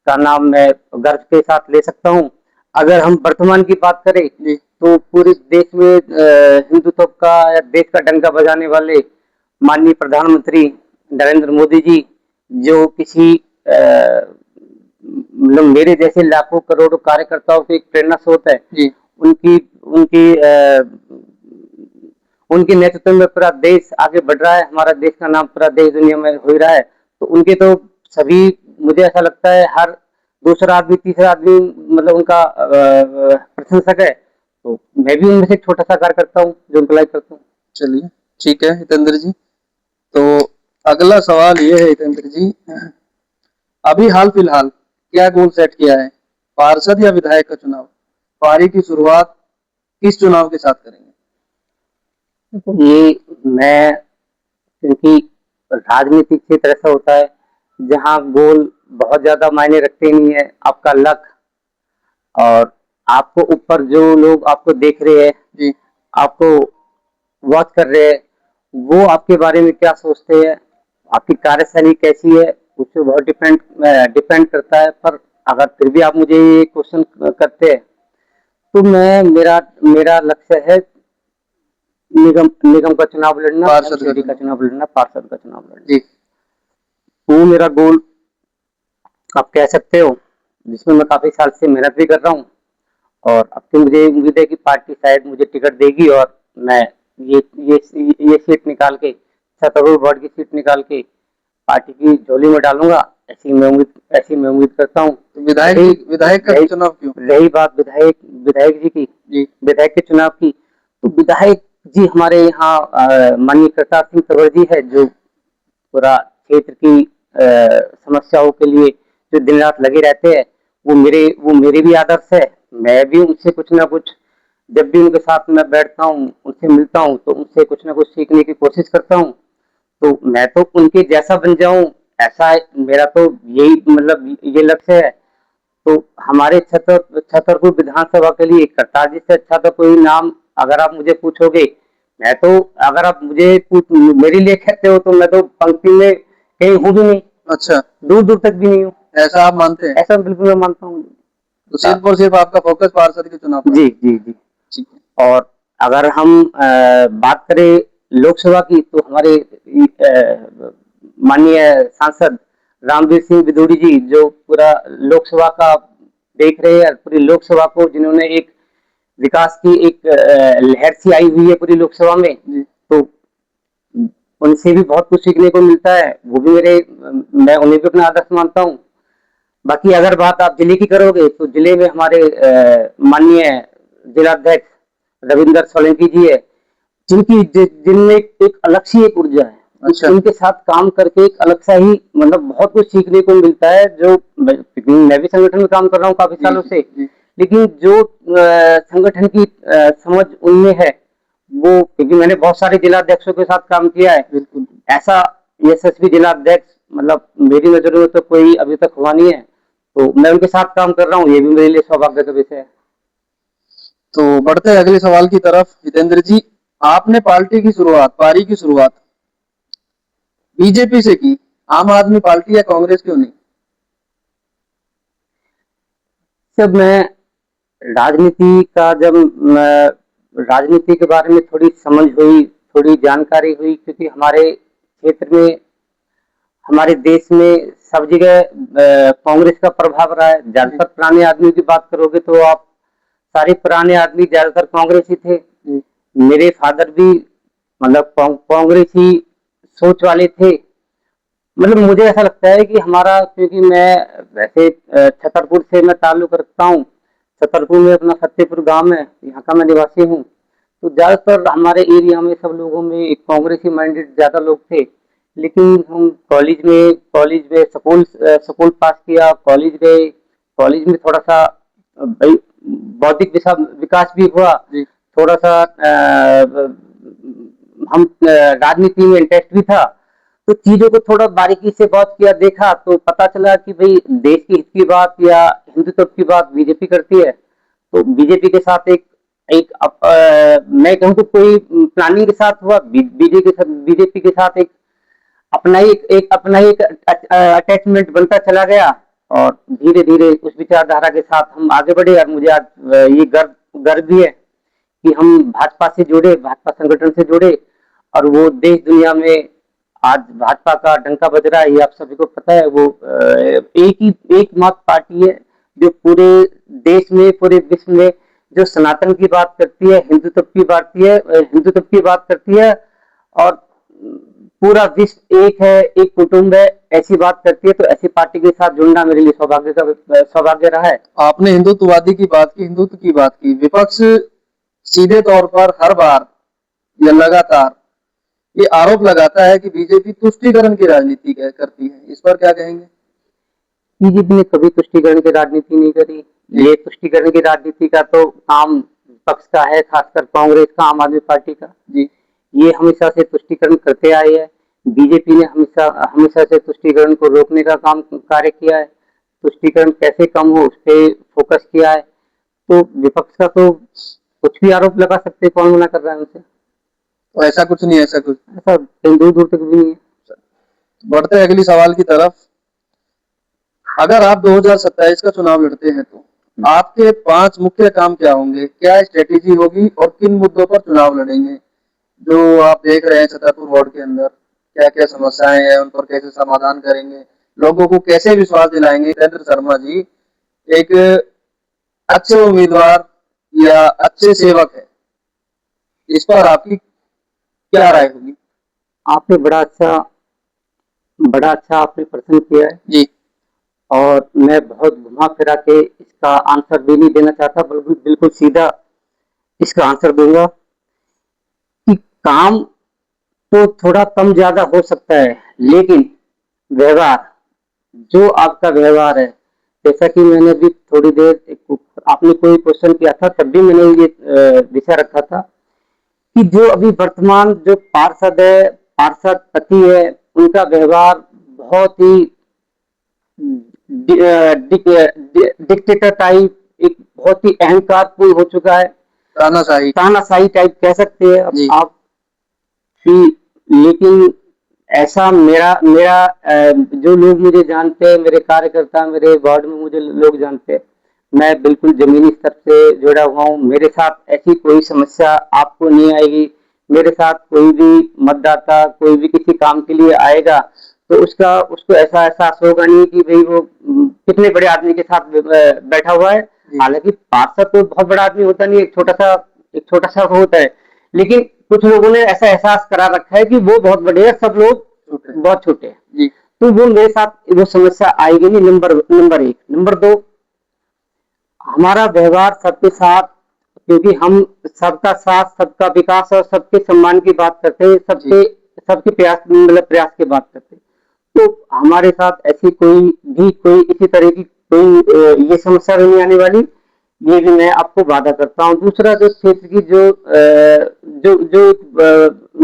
का नाम मैं गर्व के साथ ले सकता हूँ। अगर हम वर्तमान की बात करें तो पूरे देश में हिंदुत्व का या देश का डंका बजाने वाले माननीय प्रधानमंत्री नरेंद्र मोदी जी जो किसी मतलब मेरे जैसे लाखों करोड़ों कार्यकर्ताओं के एक प्रेरणा स्रोत है जी। उनकी उनकी उनके नेतृत्व में पूरा देश आगे बढ़ रहा है, हमारा देश का नाम पूरा देश दुनिया में हो रहा है तो उनके तो सभी मुझे ऐसा लगता है हर दूसरा आदमी तीसरा आदमी मतलब उनका प्रशंसक है तो मैं भी उनमें से एक छोटा सा कार्य करता हूँ जो उनको लाइक करता हूँ। चलिए ठीक है हितेंद्र जी। तो अगला सवाल ये है हितेंद्र जी, अभी हाल फिलहाल क्या गोल सेट किया है, पार्षद या विधायक का चुनाव, पारी की शुरुआत किस चुनाव के साथ करेंगे? ये मैं क्योंकि राजनीतिक क्षेत्र ऐसा होता है जहाँ गोल बहुत ज्यादा मायने रखते नहीं है, आपका लक और आपको ऊपर जो लोग आपको देख रहे हैं जी आपको वॉच कर रहे हैं वो आपके बारे में क्या सोचते हैं, आपकी कार्यशैली कैसी है उससे बहुत डिपेंड करता है। पर अगर फिर भी आप मुझे ये क्वेश्चन करते हैं तो मैं मेरा मेरा लक्ष्य है निगम निगम का चुनाव लड़ना, पार्षद का चुनाव लड़ना, पार्षद का चुनाव लड़ना जी। वो मेरा गोल आप कह सकते हो जिसमें मैं काफी साल से मेहनत भी कर रहा हूँ और अब तो मुझे उम्मीद है कि पार्टी शायद मुझे टिकट देगी और मैं ये ये सीट निकाल के छतरपुर वार्ड की सीट निकाल के पार्टी की झोली में डालूंगा ऐसी मैं उम्मीद करता हूँ। तो विधायक का चुनाव क्यों? रही बात विधायक जी की जी विधायक के चुनाव की तो विधायक जी हमारे यहाँ माननीय प्रताप सिंह तंवर जी है जो पूरा क्षेत्र की समस्याओं के लिए जो दिन रात लगे रहते हैं वो मेरे भी आदर्श है। मैं भी उनसे कुछ ना कुछ जब भी उनके साथ मैं बैठता हूँ उनसे मिलता हूँ तो उनसे कुछ ना कुछ सीखने की कोशिश करता हूँ तो मैं तो उनके जैसा बन जाऊं ऐसा मेरा तो यही मतलब ये लक्ष्य है। तो हमारे छतरपुर विधानसभा के लिए करतार जी से अच्छा तो कोई नाम अगर आप मुझे पूछोगे मैं तो अगर आप मुझे मेरे लिए कहते हो तो मैं तो पंक्ति में कहीं हूँ भी नहीं, अच्छा दूर दूर तक भी नहीं हूँ। ऐसा आप मानते हैं? ऐसा बिल्कुल मैं मानता हूँ। तो सिर्फ और सिर्फ आपका फोकस पार्षद के चुनाव पर? जी जी जी ठीक है। और अगर हम बात करें लोकसभा की तो हमारे माननीय सांसद रामवीर सिंह बिदूड़ी जी जो पूरा लोकसभा का देख रहे हैं पूरी लोकसभा को जिन्होंने एक विकास की एक लहर सी आई हुई है पूरी लोकसभा में तो उनसे भी बहुत कुछ सीखने को मिलता है वो भी मैं उन्हें भी अपना आदर्श मानता हूँ। बाकी अगर बात आप जिले की करोगे तो जिले में हमारे माननीय जिलाध्यक्ष रविंदर सोलंकी जी है जिनमें एक अलग सी एक ऊर्जा है। अच्छा। उनके साथ काम करके एक अलग सा ही मतलब बहुत कुछ सीखने को मिलता है जो मैं भी संगठन में काम कर रहा हूँ काफी सालों से लेकिन जो संगठन की समझ उनमें है वो क्योंकि मैंने बहुत सारे जिलाध्यक्षों के साथ काम किया है बिल्कुल ऐसा यशस्वी जिलाध्यक्ष मतलब मेरी नजरों में तो कोई अभी तक हुआ नहीं है तो मैं उनके साथ काम कर रहा हूँ ये भी मेरे लिए सौभाग्य का विषय है। तो बढ़ते हैं अगले सवाल की तरफ। हितेंद्र जी आपने पार्टी की शुरुआत पारी की शुरुआत बीजेपी से की, आम आदमी पार्टी या कांग्रेस क्यों नहीं? जब मैं राजनीति का जब राजनीति के बारे में थोड़ी समझ हुई थोड़ी जानकारी हुई, क्योंकि हमारे क्षेत्र में, हमारे देश में सब जगह कांग्रेस का प्रभाव रहा है। ज्यादातर पुराने आदमी की बात करोगे तो आप सारे पुराने आदमी ज्यादातर कांग्रेस ही थे। मेरे फादर भी मतलब कांग्रेस ही सोच वाले थे। मतलब मुझे ऐसा लगता है कि हमारा, क्योंकि मैं वैसे छतरपुर से मैं ताल्लुक रखता हूँ। छतरपुर में अपना फतेहपुर गांव है, यहाँ का मैं निवासी हूँ। तो ज्यादातर हमारे एरिया में सब लोगों में एक कांग्रेसी माइंडेड ज्यादा लोग थे। लेकिन हम कॉलेज में स्कूल पास किया, कॉलेज में थोड़ा सा भाई बौद्धिक विकास भी हुआ। थोड़ा सा हम राजनीति में इंटरेस्ट भी था। तो चीजों को थोड़ा बारीकी से गौर किया, देखा तो पता चला कि भाई देश के हित की बात या हिंदुत्व की बात बीजेपी करती है। तो बीजेपी के साथ मैं कहूँ तो कोई प्लानिंग के साथ हुआ। बीजेपी के साथ अपना ही एक अटैचमेंट बनता चला गया, और धीरे धीरे उस विचारधारा के साथ हम आगे बढ़े। और मुझे आज ये गर्व भी है कि हम भाजपा से जुड़े, भाजपा संगठन से जुड़े, और वो देश दुनिया में आज भाजपा का डंका बज रहा है। ये आप सभी को पता है। वो एकमात्र पार्टी है जो पूरे देश में, पूरे विश्व में जो सनातन की बात करती है, हिंदुत्व की बात करती है, और पूरा विश्व एक है, एक कुटुंब है, ऐसी बात करती है। तो ऐसी पार्टी के साथ जुड़ना मेरे लिए सौभाग्य रहा है। आपने हिंदुत्ववादी की बात की, हिंदुत्व की बात की। विपक्ष सीधे तौर पर हर बार या लगातार ये आरोप लगाता है कि बीजेपी तुष्टीकरण की राजनीति करती है। इस पर क्या कहेंगे? बीजेपी ने कभी तुष्टीकरण की राजनीति नहीं करी। ये तुष्टीकरण की राजनीति का तो काम विपक्ष का है, खासकर कांग्रेस का, आम आदमी पार्टी का। जी, ये हमेशा से तुष्टीकरण करते आए है। बीजेपी ने हमेशा से तुष्टीकरण को रोकने का कार्य किया है। तुष्टीकरण कैसे कम हो उस पर फोकस किया है। तो विपक्ष का तो कुछ भी आरोप लगा सकते, कौन मना कर रहा है उनसे? तो ऐसा कुछ नहीं, ऐसा दूर दूर तक भी नहीं है। बढ़ते अगली सवाल की तरफ। अगर आप 2027 का चुनाव लड़ते हैं तो आपके 5 मुख्य काम क्या होंगे? क्या स्ट्रेटेजी होगी और किन मुद्दों पर चुनाव लड़ेंगे? जो आप देख रहे हैं छतरपुर वार्ड के अंदर क्या क्या समस्याएं हैं, उन पर कैसे समाधान करेंगे, लोगों को कैसे विश्वास दिलाएंगे जितेंद्र शर्मा जी एक अच्छे उम्मीदवार या अच्छे सेवक है? इस पर आपकी क्या राय होगी? आपने बड़ा अच्छा आपने प्रश्न किया है जी, और मैं बहुत घुमा फिरा के इसका आंसर भी नहीं देना चाहता, बल्कि बिल्कुल सीधा इसका आंसर दूंगा कि काम तो थोड़ा कम ज्यादा हो सकता है, लेकिन व्यवहार, जो आपका व्यवहार है, जैसा कि मैंने भी थोड़ी देर आपने कोई क्वेश्चन किया था तब भी मैंने ये विषय रखा था कि जो अभी वर्तमान जो पार्षद पति है, उनका व्यवहार बहुत ही डिक्टेटर टाइप, एक बहुत ही अहंकारपूर्ण हो चुका है। तानाशाही टाइप कह सकते हैं आप कि। लेकिन ऐसा मेरा जो लोग मुझे जानते हैं, मेरे कार्यकर्ता, मेरे वार्ड में मुझे लोग जानते हैं, मैं बिल्कुल जमीनी स्तर से जुड़ा हुआ हूँ। मेरे साथ ऐसी कोई समस्या आपको नहीं आएगी। मेरे साथ कोई भी मतदाता, कोई भी किसी काम के लिए आएगा तो उसको ऐसा एहसास होगा नहीं कि भाई वो कितने बड़े आदमी के साथ बैठा हुआ है। हालांकि पार्षद तो बहुत बड़ा आदमी होता नहीं, एक छोटा सा होता है, लेकिन कुछ लोगों ने ऐसा एहसास करा रखा है कि वो बहुत बड़े हैं, सब लोग बहुत छोटे हैं। तो वो मेरे साथ वो समस्या आएगी नहीं। नंबर एक। नंबर दो, हमारा व्यवहार सबके साथ, क्योंकि हम सबका साथ, सबका विकास और सबके सम्मान की बात करते हैं, सबके प्रयास की बात करते हैं। तो हमारे साथ ऐसी कोई इसी तरह की कोई ये समस्या नहीं आने वाली, ये भी मैं आपको वादा करता हूँ। दूसरा, जो क्षेत्र की जो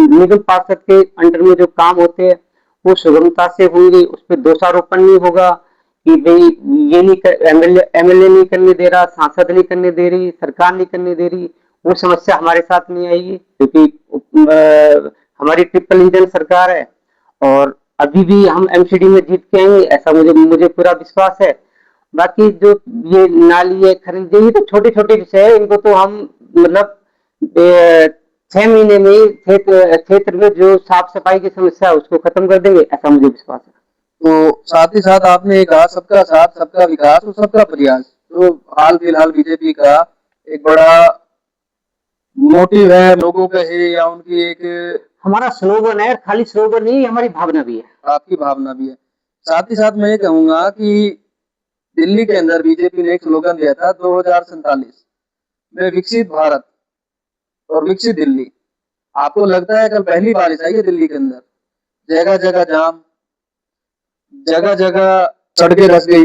निगम पार्षद के अंडर में जो काम होते हैं वो सुगमता से होंगे, उस पर दोषारोपण नहीं होगा कि भाई ये नहीं, एमएलए नहीं करने दे रहा, सांसद नहीं करने दे रही, सरकार नहीं करने दे रही, वो समस्या हमारे साथ नहीं आएगी, क्योंकि हमारी ट्रिपल इंजन सरकार है और अभी भी हम एमसीडी में जीत के आएंगे, ऐसा मुझे पूरा विश्वास है। बाकी जो ये नाली है, खरीदे, ये तो छोटे छोटे विषय है, इनको तो हम मतलब 6 महीने में ही क्षेत्र में जो साफ सफाई की समस्या है उसको खत्म कर देंगे, ऐसा मुझे विश्वास है। तो साथ ही साथ आपने ये कहा सबका साथ, सबका विकास और सबका प्रयास, जो हाल फिलहाल बीजेपी का एक बड़ा मोटिव है, लोगों का है या उनकी एक हमारा स्लोगन है, खाली स्लोगन नहीं, हमारी भावना भी है। आपकी भावना भी है। साथ ही साथ मैं ये कहूंगा कि दिल्ली के अंदर बीजेपी ने एक स्लोगन दिया था 2047 में, विकसित भारत और विकसित दिल्ली। आपको लगता है कल पहली बारिश आई है दिल्ली के अंदर? जगह जगह जाम, जगह जगह सड़कें धंस गई,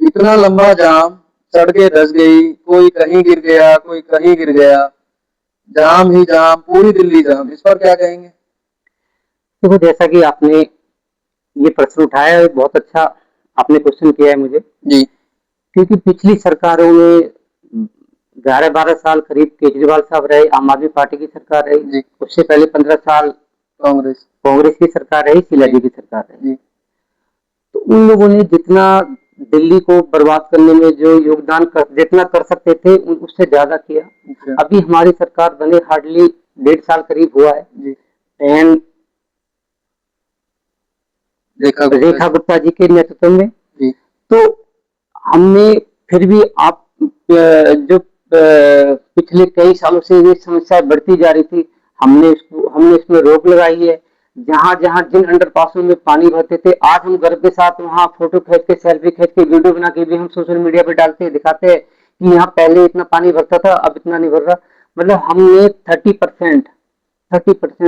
इतना लंबा जाम, सड़कें धंस गई, कोई कहीं गिर गया, कोई कहीं गिर गया, जाम ही जाम, पूरी दिल्ली जाम। इस पर क्या कहेंगे? देखो, जैसा कि आपने ये प्रश्न उठाया है, बहुत अच्छा आपने क्वेश्चन किया है मुझे जी। क्योंकि पिछली सरकारों में 11-12 साल करीब केजरीवाल साहब रहे, आम आदमी पार्टी की सरकार रही, उससे पहले 15 साल कांग्रेस की सरकार रही, शीला जी की सरकार रही। तो उन लोगों ने जितना दिल्ली को बर्बाद करने में जो योगदान जितना कर सकते थे उससे ज्यादा किया। अभी हमारी सरकार बने हार्डली 1.5 साल करीब हुआ है, एंड रेखा गुप्ता जी के नेतृत्व में। तो हमने फिर भी आप जो पिछले कई सालों से ये समस्या बढ़ती जा रही थी, हमने इसमें रोक लगाई है। जहां जहां जिन अंडरपासों में पानी भरते थे, आज हम गर्व के साथ वहां फोटो खींच के, सेल्फी खींच के, वीडियो बना के भी हम सोशल मीडिया पे डालते हैं, दिखाते हैं कि यहाँ पहले इतना पानी भरता था, अब इतना नहीं भर रहा। मतलब हमने 30%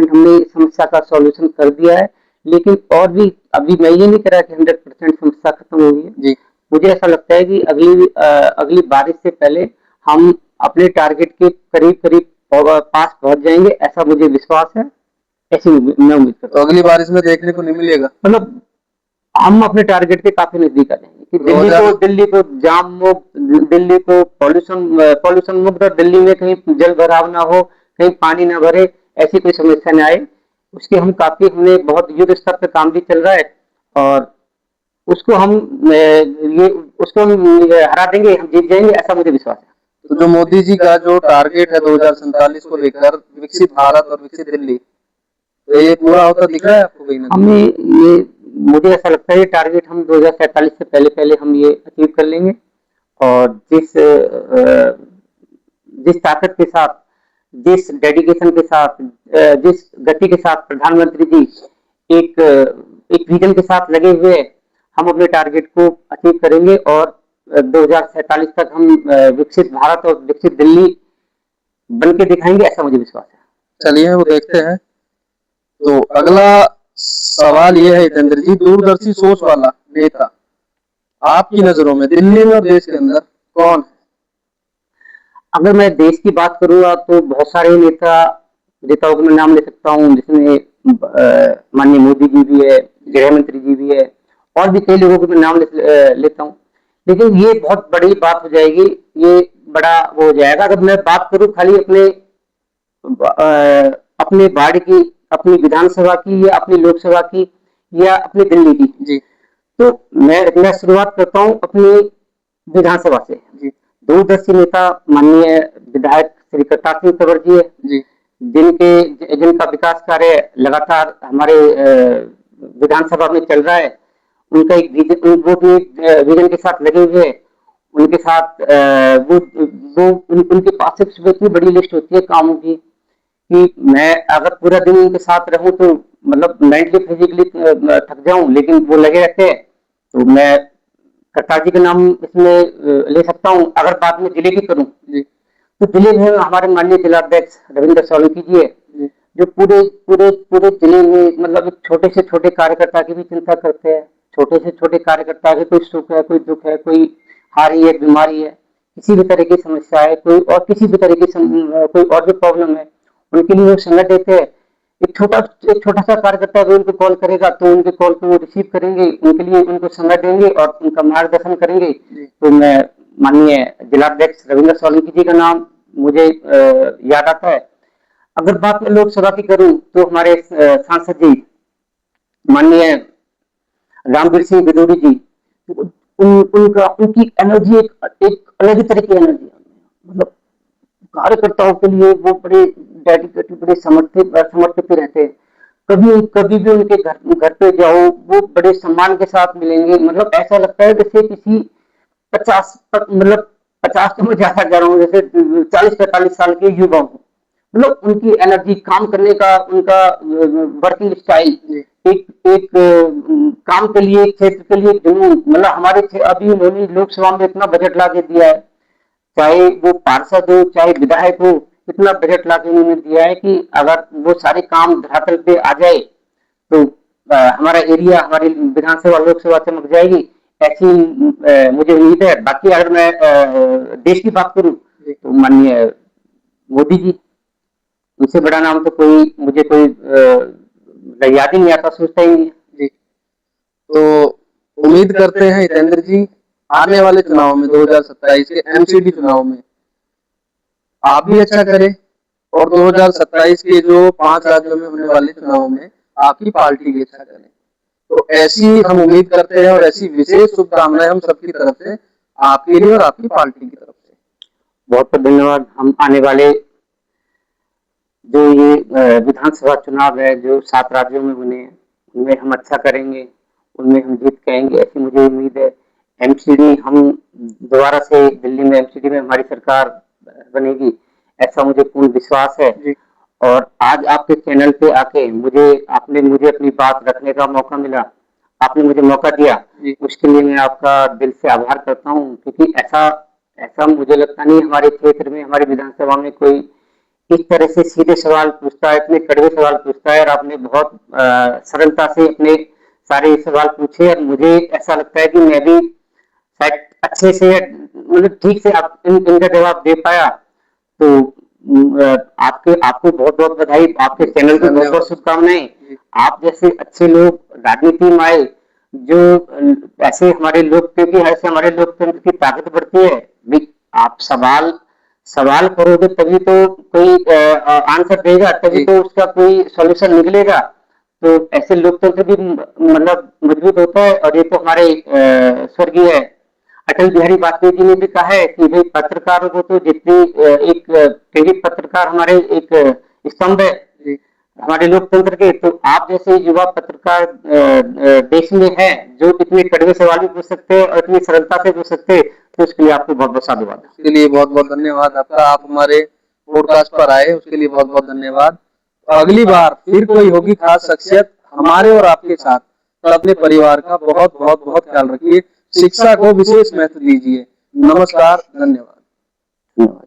हमने इस समस्या का सॉल्यूशन कर दिया है। लेकिन और भी अभी मैं ये नहीं कह रहा कि 100% समस्या खत्म हो गई है। मुझे ऐसा लगता है कि अगली बारिश से पहले हम अपने टारगेट के करीब करीब पास पहुंच जाएंगे, ऐसा मुझे विश्वास है। ऐसी मैं उम्मीद करता हूँ। अगली बारिश में देखने को नहीं मिलेगा, मतलब हम अपने टारगेट के काफी नजदीक आ जाएंगे कि दिल्ली को जाम मुक्त, दिल्ली को पॉल्यूशन मुक्त, दिल्ली में कहीं जल भराव ना हो, कहीं पानी ना भरे, ऐसी कोई समस्या न आए। उसके हमने बहुत युद्ध स्तर पे काम भी चल रहा है और उसको हम हरा देंगे, हम जीत जाएंगे, ऐसा मुझे विश्वास है। तो जो मोदी जी का जो टारगेट है 2047 को लेकर, विकसित भारत और विकसित दिल्ली, तो ये पूरा होता दिख रहा है आपको कहीं ना कहीं? मुझे ऐसा लगता है ये टारगेट हम 2047 से पहले हम ये अचीव कर लेंगे। और जिस ताकत के साथ, जिस डेडिकेशन के साथ, जिस गति के साथ प्रधानमंत्री जी एक विजन के साथ लगे हुए, हम अपने टारगेट को अचीव करेंगे और 2047 तक हम विकसित भारत और विकसित दिल्ली बन के दिखाएंगे, ऐसा मुझे विश्वास है। चलिए वो देखते हैं। तो अगला सवाल ये है जितेंद्र जी, दूरदर्शी सोच वाला नेता आपकी नजरों में दिल्ली में और देश के अंदर कौन है? अगर मैं देश की बात करूंगा तो बहुत सारे नेताओं को मैं नाम ले सकता हूँ, जिसमें माननीय मोदी जी भी है, गृह मंत्री जी भी है, और भी कई लोगों को मैं नाम लेता हूँ। लेकिन ये बहुत बड़ी बात हो जाएगी, ये बड़ा वो हो जाएगा अगर मैं बात करूं खाली अपने वार्ड की, अपनी विधानसभा की, या अपनी लोकसभा की, या अपनी दिल्ली की। जी। तो मैं शुरुआत करता हूं अपनी विधानसभा से। जी। दूरदर्शी नेता माननीय विधायक श्री करतार सिंह तंवर जी है, जी, जिनका विकास कार्य लगातार हमारे विधानसभा में चल रहा है। उनका एक विजन के साथ लगे हुए, उनके साथ उनके पास से इतनी बड़ी लिस्ट होती है कामों की कि मैं अगर पूरा दिन उनके साथ रहूं तो मतलब मेंटली फिजिकली थक जाऊं, लेकिन वो लगे रहते हैं। तो मैं करतार जी का नाम इसमें ले सकता हूं। अगर बात में जिले की करूं तो जिले में हमारे माननीय जिलाध्यक्ष रविंद्र सोलंकी जी है, जो पूरे पूरे पूरे जिले में मतलब छोटे से छोटे कार्यकर्ता की भी चिंता करते हैं। छोटे से छोटे कार्यकर्ता के कोई सुख है, कोई दुख है, कोई हारी है, बीमारी है, किसी भी तरह की समस्या है, कोई और किसी भी तरह की कोई और भी प्रॉब्लम है, उनके लिए वो समय देते हैं। एक छोटा सा कार्यकर्ता अगर उनको कॉल करेगा तो उनके कॉल को वो रिसीव करेंगे, उनके लिए उनको समय देंगे और उनका मार्गदर्शन करेंगे। तो मैं माननीय जिलाध्यक्ष रविंद्र सोलंकी जी का नाम मुझे याद आता है। अगर बात मैं लोकसभा की करूं तो हमारे सांसद जी माननीय रामवीर सिंह बिदूरी जी, उनकी एनर्जी एक अलग ही तरह की एनर्जी, मतलब कार्यकर्ताओं के लिए वो बड़े डेडिकेटेड, बड़े समर्पित रहते हैं। कभी कभी भी उनके घर पे जाओ, वो बड़े सम्मान के साथ मिलेंगे। मतलब ऐसा लगता है जैसे किसी 50 तो मैं ज्यादा कह रहा हूँ, जैसे 40-45 साल के युवा हो। मतलब उनकी एनर्जी, काम करने का उनका वर्किंग स्टाइल, एक एक काम के लिए, क्षेत्र के लिए जुनून। मतलब हमारे अभी उन्होंने लोकसभा में इतना बजट ला के दिया है, चाहे वो पार्षद हो चाहे विधायक हो, इतना बजट ला के उन्होंने दिया है कि अगर वो सारे काम धरातल पे आ जाए तो हमारा एरिया, हमारी विधानसभा लोकसभा चमक जाएगी, ऐसी मुझे उम्मीद है। बाकी अगर मैं देश की बात करूं तो माननीय मोदी जी, उनसे बड़ा नाम तो कोई मुझे कोई याद ही नहीं आता, सोचता ही नहीं। जी, तो उम्मीद करते हैं हितेंद्र जी, आने वाले चुनाव में 2027 के एमसीडी चुनाव में आप भी अच्छा करें और 2027 के जो 5 राज्यों में होने वाले चुनाव में आपकी पार्टी भी अच्छा करे। तो ऐसी हम उम्मीद करते हैं और ऐसी विशेष शुभकामनाएं हम सबकी तरफ से आपके लिए और आपकी पार्टी की तरफ से। बहुत बहुत धन्यवाद। हम आने वाले जो ये विधानसभा चुनाव है जो 7 राज्यों में होने हैं, उनमें हम अच्छा करेंगे, उनमें हम जीत के आएंगे, ऐसी मुझे उम्मीद है। एमसीडी हम दोबारा से दिल्ली में एमसीडी में हमारी सरकार बनेगी, ऐसा मुझे पूर्ण विश्वास है। और आज आपके चैनल पे आके आपने मुझे अपनी बात रखने का मौका मिला, आपने मुझे मौका दिया, उसके लिए मैं आपका दिल से आभार करता हूँ। क्योंकि ऐसा मुझे लगता नहीं हमारे क्षेत्र में, हमारी विधानसभा में कोई इस तरह से सीधे सवाल पूछता है, इतने कड़वे सवाल पूछता है। और आपने बहुत सरलता से अपने सारे सवाल पूछे और मुझे ऐसा लगता है कि मैं भी शायद अच्छे से, मतलब ठीक से इनका जवाब दे पाया। तो आपको बहुत बहुत बधाई, आपके चैनल को बहुत बहुत शुभकामनाएं। आप जैसे अच्छे लोग राजनीति में आए, जो ऐसे हमारे लोकतंत्र, ऐसे हमारे लोकतंत्र की ताकत बढ़ती है। आप सवाल करोगे तभी तो कोई आंसर देगा, तभी तो उसका कोई सॉल्यूशन निकलेगा। तो ऐसे लोकतंत्र भी मतलब मजबूत होता है। और ये तो हमारे स्वर्गीय अटल बिहारी वाजपेयी जी ने भी कहा है कि भाई पत्रकारों को तो जितनी एक प्रेरित पत्रकार हमारे एक स्तंभ है हमारे लोकतंत्र के, तो आप जैसे युवा पत्रकार देश में है जो इतने कड़वे सवाल भी पूछ सकते हैं और इतनी सरलता से पूछ सकते हैं, तो उसके लिए आपको बहुत बहुत साधुवाद। उसके लिए बहुत बहुत धन्यवाद आपका, आप हमारे पॉडकास्ट पर आए उसके लिए बहुत बहुत धन्यवाद। तो अगली बार फिर कोई होगी खास शख्सियत हमारे और आपके साथ, तो अपने परिवार का बहुत बहुत बहुत ख्याल रखिए, शिक्षा को विशेष महत्व दीजिए। नमस्कार, धन्यवाद।